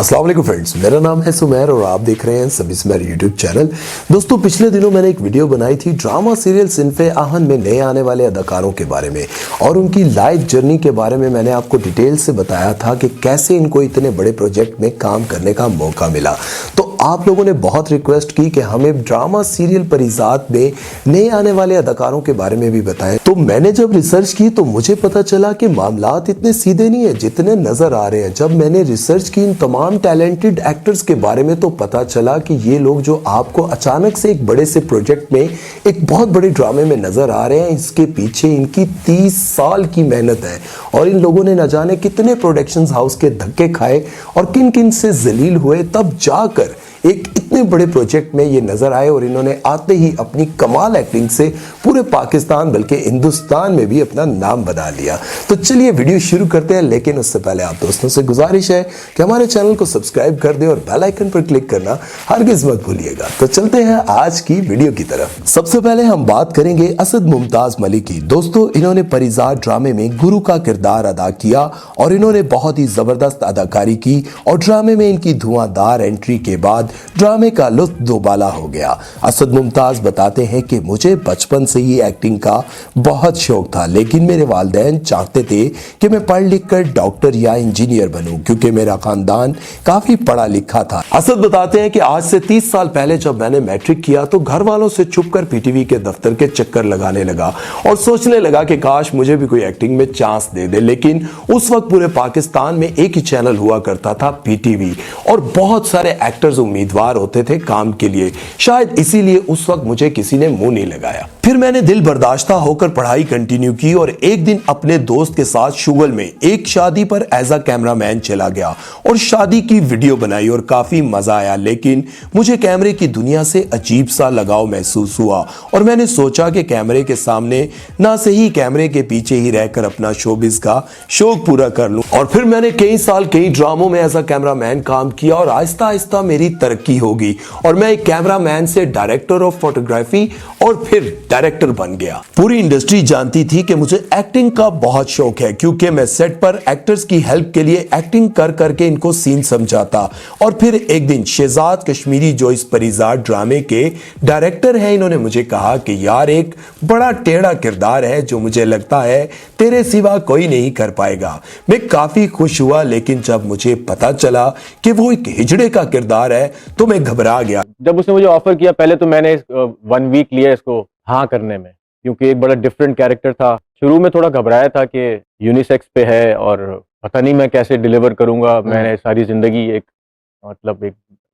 अस्सलाम वालेकुम फ्रेंड्स, मेरा नाम है सुमेर और आप देख रहे हैं सभी सुमेर यूट्यूब चैनल। दोस्तों, पिछले दिनों मैंने एक वीडियो बनाई थी ड्रामा सीरियल सिनफे आहन में नए आने वाले अदाकारों के बारे में और उनकी लाइफ जर्नी के बारे में। मैंने आपको डिटेल से बताया था कि कैसे इनको इतने बड़े प्रोजेक्ट में काम करने का मौका मिला। तो आप लोगों ने बहुत रिक्वेस्ट की कि हमें ड्रामा सीरियल परिजात में नए आने वाले अदाकारों के बारे में भी बताएं। तो मैंने जब रिसर्च की तो मुझे पता चला कि मामलात इतने सीधे नहीं है जितने नजर आ रहे हैं। जब मैंने रिसर्च की इन तमाम टैलेंटेड एक्टर्स के बारे में तो पता चला कि ये लोग जो आपको अचानक से एक बड़े से प्रोजेक्ट में एक बहुत बड़े ड्रामे में नजर आ रहे हैं, इसके पीछे इनकी 30 साल की मेहनत है और इन लोगों ने न जाने कितने प्रोडक्शन हाउस के धक्के खाए और किन किन से जलील हुए, तब जाकर एक इतने बड़े प्रोजेक्ट में ये नजर आए और इन्होंने आते ही अपनी कमाल एक्टिंग से पूरे पाकिस्तान बल्कि हिंदुस्तान में भी अपना नाम बना लिया। तो चलिए वीडियो शुरू करते हैं, लेकिन उससे पहले आप दोस्तों से गुजारिश है कि हमारे चैनल को सब्सक्राइब कर दें और बेल आइकन पर क्लिक करना हरगिज़ मत भूलिएगा। तो चलते हैं आज की वीडियो की तरफ। सबसे पहले हम बात करेंगे असद मुमताज मलिक की। दोस्तों, इन्होंने परिजात ड्रामे में गुरु का किरदार अदा किया और इन्होंने बहुत ही जबरदस्त अदाकारी की और ड्रामे में इनकी धुआंधार एंट्री के बाद ड्रामे का लुत्फ दोबाला हो गया। असद मुमताज बताते हैं कि मुझे बचपन से ही एक्टिंग का बहुत शौक था, लेकिन मेरे वालिदैन चाहते थे कि मैं पढ़ लिख कर डॉक्टर या इंजीनियर बनूं क्योंकि मेरा खानदान काफी पढ़ा लिखा था। असद बताते हैं कि आज से 30 साल पहले जब मैंने मैट्रिक किया तो घर वालों से छुपकर पीटीवी के दफ्तर के चक्कर लगाने लगा और सोचने लगा कि काश मुझे भी कोई एक्टिंग में चांस दे दे। लेकिन उस वक्त पूरे पाकिस्तान में एक ही चैनल हुआ करता था, पीटीवी, और बहुत सारे एक्टर्स उम्मीदवार होते थे काम के लिए। शायद इसीलिए उस वक्त मुझे किसी ने मुंह नहीं लगाया। फिर मैंने दिल बर्दाश्ता होकर पढ़ाई कंटिन्यू की और एक दिन अपने दोस्त के साथ शुगल में एक शादी पर एज अ कैमरामैन चला गया और शादी की वीडियो बनाई और काफी मजा आया। लेकिन मुझे कैमरे की दुनिया से अजीब सा लगाव महसूस हुआ और मैंने सोचा कि कैमरे के सामने ना सही कैमरे के पीछे ही रहकर अपना शोबिज का शौक पूरा कर लूं। और फिर मैंने कई साल कई ड्रामों में एज अ कैमरामैन काम किया और आहिस्ता आहिस्ता मेरी तरक्की होगी और मैं एक कैमरामैन से डायरेक्टर ऑफ फोटोग्राफी और फिर डायरेक्टर बन गया। पूरी इंडस्ट्री जानती थी कि मुझे एक्टिंग का बहुत शौक है क्योंकि मैं सेट पर एक्टर्स की हेल्प के लिए एक्टिंग कर करके इनको सीन समझाता। और फिर एक दिन शहजाद कश्मीरी जो इस परिजात ड्रामे के डायरेक्टर हैं, इन्होंने मुझे कहा कि यार एक बड़ा टेढ़ा किरदार है जो मुझे लगता है तेरे सिवा कोई नहीं कर पाएगा। मैं काफी खुश हुआ, लेकिन जब मुझे पता चला कि वो एक हिजड़े का किरदार है तो मैं घबरा गया। जब उसने मुझे ऑफर किया, पहले तो मैंने 1 वीक लिया इसको हाँ करने में, क्योंकि एक बड़ा डिफरेंट कैरेक्टर था। शुरू में थोड़ा घबराया था कि यूनिसेक्स पे है और पता नहीं मैं कैसे डिलीवर करूंगा। मैंने सारी जिंदगी एक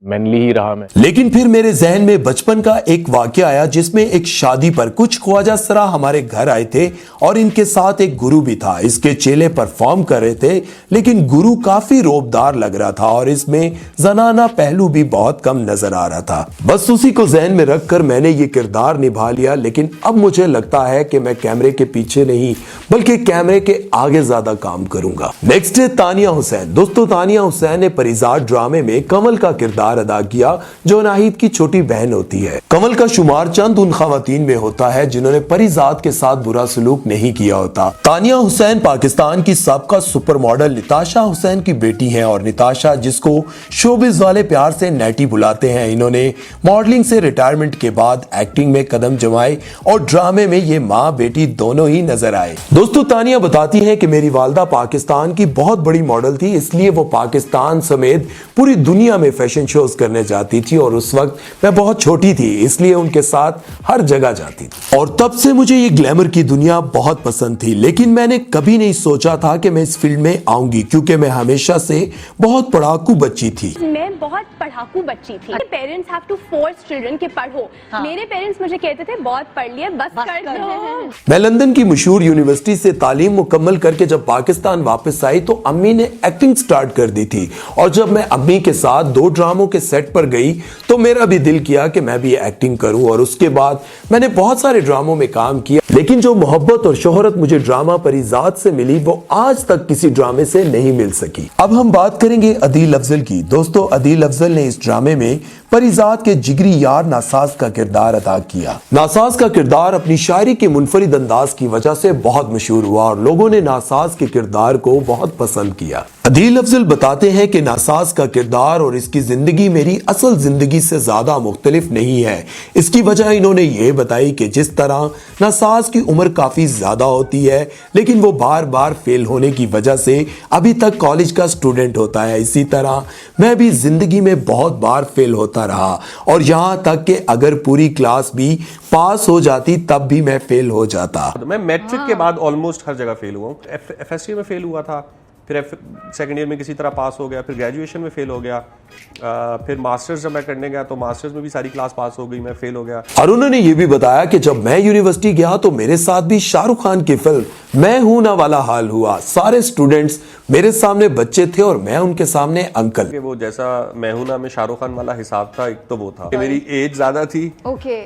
मैनली ही रहा मैं। लेकिन फिर मेरे जहन में बचपन का एक वाकया आया जिसमें एक शादी पर कुछ ख्वाजा सरा हमारे घर आए थे और इनके साथ एक गुरु भी था। इसके चेले परफॉर्म कर रहे थे, लेकिन गुरु काफी रोबदार लग रहा था और इसमें जनाना पहलू भी बहुत कम नजर आ रहा था। बस उसी को जहन में रखकर मैंने ये किरदार निभा लिया। लेकिन अब मुझे लगता है कि मैं कैमरे के पीछे नहीं बल्कि कैमरे के आगे ज्यादा काम करूंगा। नेक्स्ट है तानिया हुसैन। दोस्तों, तानिया हुसैन ने परिजात ड्रामे में कमल का किरदार अदा किया जो नाहिद की छोटी बहन होती है। कमल का शुमार चंद उन खवातीन में होता है जिन्होंने परिजात के साथ बुरा सलूक नहीं किया होता। तानिया हुसैन पाकिस्तान की सबका सुपर मॉडल निताशा हुसैन की बेटी हैं और निताशा, जिसको शोबिज वाले प्यार से नेटी बुलाते हैं, इन्होंने मॉडलिंग से रिटायरमेंट के बाद एक्टिंग में कदम जमाए और ड्रामे में ये माँ बेटी दोनों ही नजर आए। दोस्तों, तानिया बताती है कि मेरी वालदा पाकिस्तान की बहुत बड़ी मॉडल थी, इसलिए वो पाकिस्तान समेत पूरी दुनिया में फैशन शोज करने जाती थी और उस वक्त मैं बहुत छोटी थी, इसलिए उनके साथ हर जगह जाती थी। और तब से मुझे ये ग्लैमर की दुनिया बहुत पसंद थी, लेकिन मैंने कभी नहीं सोचा था कि मैं इस फील्ड में आऊंगी क्योंकि मैं हमेशा से बहुत पढ़ाकू बच्ची थी। मैं बहुत पढ़ाकू बच्ची थी। Parents have to force children के पढ़ो। हाँ। मेरे पेरेंट्स मुझे कहते थे बहुत पढ़ लिया, बस कर दो। मैं लंदन की मशहूर यूनिवर्सिटी से तालीम मुकम्मल करके जब पाकिस्तान वापस आई तो अम्मी ने एक्टिंग स्टार्ट कर दी थी और जब मैं अम्मी के साथ 2 ड्रामों के सेट पर गई तो मेरा भी दिल किया कि मैं भी एक्टिंग करूं और उसके बाद मैंने बहुत सारे ड्रामों में काम किया। लेकिन जो मोहब्बत और शोहरत मुझे ड्रामा परिजात से मिली वो आज तक किसी ड्रामे से नहीं मिल सकी। अब हम बात करेंगे अदील अफजल की। दोस्तों, अदील अफजल ने इस ड्रामे में परिजात के जिगरी यार नासाज का किरदार अदा किया। नासाज का किरदार अपनी शायरी के मुनफरिद अंदाज की वजह से बहुत मशहूर हुआ और लोगों ने नासाज के किरदार को बहुत पसंद किया। अदील अफजल बताते हैं कि नासाज का किरदार और इसकी जिंदगी मेरी असल जिंदगी से ज्यादा मुख्तलिफ नहीं है। इसकी वजह इन्होंने ये बताई कि जिस तरह नासाज की उम्र काफी ज्यादा होती है लेकिन वो बार बार फेल होने की वजह से अभी तक कॉलेज का स्टूडेंट होता है, इसी तरह मैं भी जिंदगी में बहुत बार फेल होता रहा और यहाँ तक कि अगर पूरी क्लास भी पास हो जाती तब भी मैं फेल हो जाता। मैं मैट्रिक के बाद ऑलमोस्ट हर जगह फेल हुआ हूँ। एफएससी में फेल हुआ था, फिर सेकेंड ईयर में किसी तरह पास हो गया, फिर ग्रेजुएशन में फेल हो गया, फिर मास्टर्स जब मैं करने गया तो मास्टर्स में भी सारी क्लास पास हो गई, मैं फेल हो गया। और उन्होंने ये भी बताया कि जब मैं यूनिवर्सिटी गया तो मेरे साथ भी शाहरुख खान की फिल्म मैं हूं ना वाला हाल हुआ। सारे स्टूडेंट्स मेरे सामने बच्चे थे और मैं उनके सामने अंकल। वो जैसा मैं हूं ना में शाहरुख खान वाला हिसाब था, एक तो वो था कि मेरी एज ज्यादा थी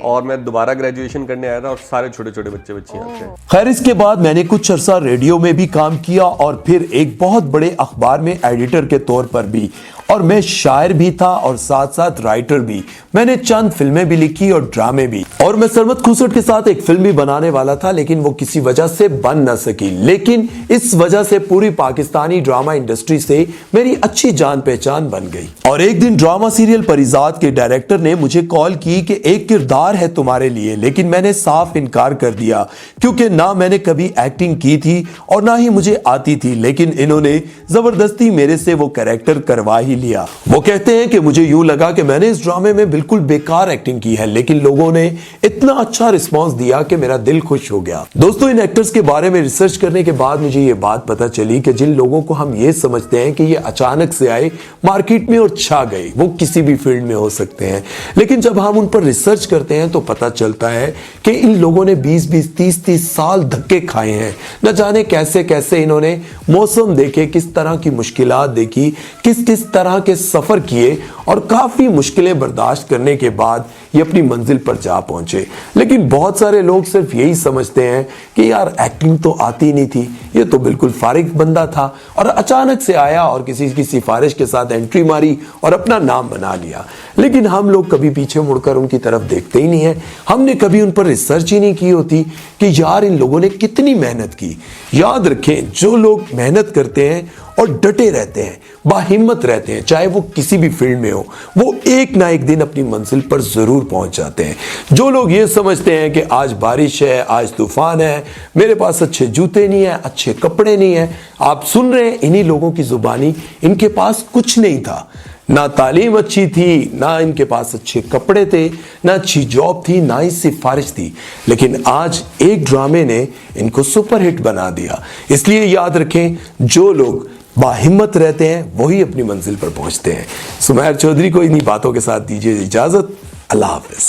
और मैं दोबारा ग्रेजुएशन करने आया था और सारे छोटे छोटे बच्चे बच्चियां थे। खैर, इसके बाद मैंने कुछ अरसा रेडियो में भी काम किया और फिर एक बहुत बड़े अखबार में एडिटर के तौर पर भी, और मैं शायर भी था और साथ साथ राइटर भी। मैंने चंद फिल्में भी लिखी और ड्रामे भी, और मैं सरमत खुसट के साथ एक फिल्म भी बनाने वाला था लेकिन वो किसी वजह से बन न सकी। लेकिन इस वजह से पूरी पाकिस्तानी ड्रामा इंडस्ट्री से मेरी अच्छी जान पहचान बन गई। और एक दिन ड्रामा सीरियल परिजात के डायरेक्टर ने मुझे कॉल की कि एक किरदार है तुम्हारे लिए, लेकिन मैंने साफ इनकार कर दिया क्योंकि ना मैंने कभी एक्टिंग की थी और ना ही मुझे आती थी। लेकिन इन्होंने जबरदस्ती मेरे से वो कैरेक्टर करवा ही लिया। वो कहते हैं कि मुझे यूं लगा कि मैंने इस ड्रामे में बिल्कुल बेकार एक्टिंग की है, लेकिन लोगों ने इतना अच्छा रिस्पांस दिया कि मेरा दिल खुश हो गया। दोस्तों, इन एक्टर्स के बारे में रिसर्च करने के बाद मुझे ये बात पता चली कि जिन लोगों को हम ये समझते हैं कि ये अचानक से आए मार्केट में और छा गए, वो किसी भी फील्ड में हो सकते हैं। लेकिन जब हम उन पर रिसर्च करते हैं तो पता चलता है कि इन लोगों ने 20-20, 30-30 साल धक्के खाए हैं। न जाने कैसे कैसे इन्होंने मौसम देखे, किस तरह की मुश्किलात देखी, किस किस तरह के सफर किए और काफी मुश्किलें बर्दाश्त करने के बाद ये अपनी मंजिल पर जा पहुंचे। लेकिन बहुत सारे लोग सिर्फ यही समझते हैं कि यार एक्टिंग तो आती नहीं थी, ये तो बिल्कुल फारिग बंदा था और अचानक से आया और किसी की सिफारिश के साथ एंट्री मारी और अपना नाम बना लिया। लेकिन हम लोग कभी पीछे मुड़कर उनकी तरफ देखते ही नहीं है। हमने कभी उन पर रिसर्च ही नहीं की होती कि यार इन लोगों ने कितनी मेहनत की। याद रखें, जो लोग मेहनत करते हैं और डटे रहते हैं, बाहिम्मत रहते हैं, चाहे वो किसी भी फील्ड में हो, वो एक ना एक दिन अपनी मंजिल पर जरूर पहुंच जाते हैं। जो लोग ये समझते हैं कि आज बारिश है, आज तूफान है, मेरे पास अच्छे जूते नहीं है, अच्छे कपड़े नहीं है, आप सुन रहे हैं इन्हीं लोगों की जुबानी। इनके पास कुछ नहीं था, ना तालीम अच्छी थी, ना इनके पास अच्छे कपड़े थे, ना अच्छी जॉब थी, ना ही सिफारिश थी, लेकिन आज एक ड्रामे ने इनको सुपरहिट बना दिया। इसलिए याद रखें, जो लोग बाहिम्मत रहते हैं वही अपनी मंजिल पर पहुंचते हैं। सुमैर चौधरी को इन्हीं बातों के साथ दीजिए इजाजत। अल्लाह हाफिज।